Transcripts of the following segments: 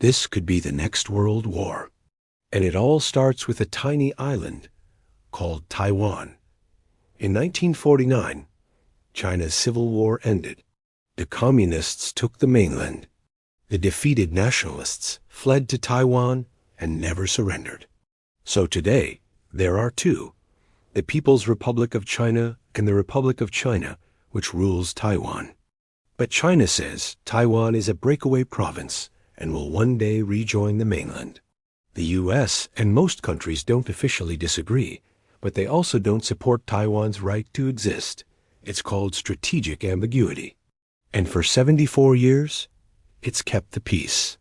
This could be the next world war. And it all starts with a tiny island called Taiwan. In 1949, China's civil war ended. The communists took the mainland. The defeated nationalists fled to Taiwan and never surrendered. So today, there are two, the People's Republic of China and the Republic of China, which rules Taiwan. But China says Taiwan is a breakaway province and will one day rejoin the mainland. The U.S. and most countries don't officially disagree, but they also don't support Taiwan's right to exist. It's called strategic ambiguity. And for 74 years, it's kept the peace.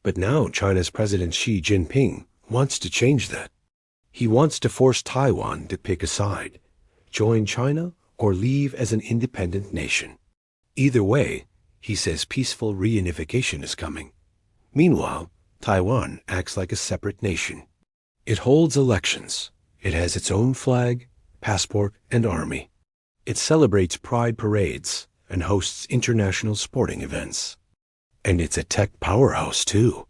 But now China's President Xi Jinping wants to change that. He wants to force Taiwan to pick a side, join China or leave as an independent nation. Either way, he says peaceful reunification is coming. Meanwhile, Taiwan acts like a separate nation. It holds elections. It has its own flag, passport, and army. It celebrates pride parades and hosts international sporting events. And it's a tech powerhouse, too.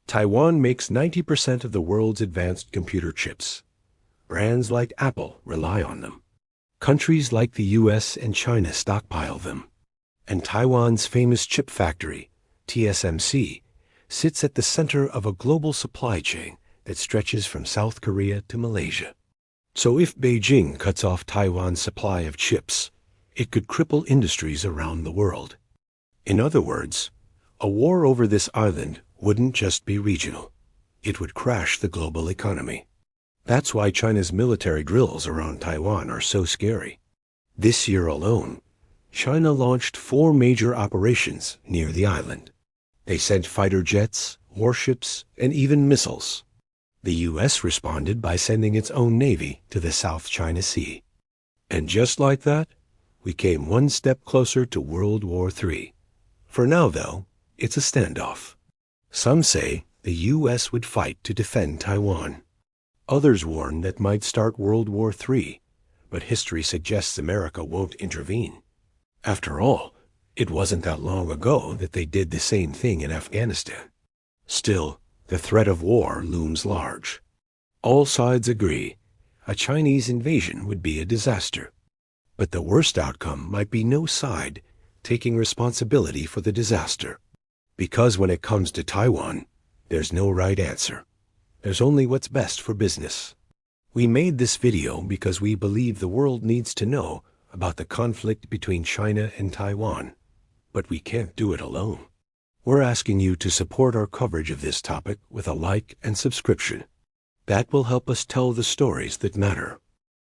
Taiwan makes 90% of the world's advanced computer chips. Brands like Apple rely on them. Countries like the US and China stockpile them. And Taiwan's famous chip factory, TSMC, sits at the center of a global supply chain that stretches from South Korea to Malaysia. So if Beijing cuts off Taiwan's supply of chips, it could cripple industries around the world. In other words, a war over this island wouldn't just be regional. It would crash the global economy. That's why China's military drills around Taiwan are so scary. This year alone, China launched 4 major operations near the island. They sent fighter jets, warships, and even missiles. The U.S. responded by sending its own navy to the South China Sea. And just like that, we came one step closer to World War III. For now, though, it's a standoff. Some say the U.S. would fight to defend Taiwan. Others warn that might start World War III, but history suggests America won't intervene. After all, it wasn't that long ago that they did the same thing in Afghanistan. Still, the threat of war looms large. All sides agree a Chinese invasion would be a disaster. But the worst outcome might be no side taking responsibility for the disaster. Because when it comes to Taiwan, there's no right answer. There's only what's best for business. We made this video because we believe the world needs to know about the conflict between China and Taiwan. But we can't do it alone. We're asking you to support our coverage of this topic with a like and subscription. That will help us tell the stories that matter.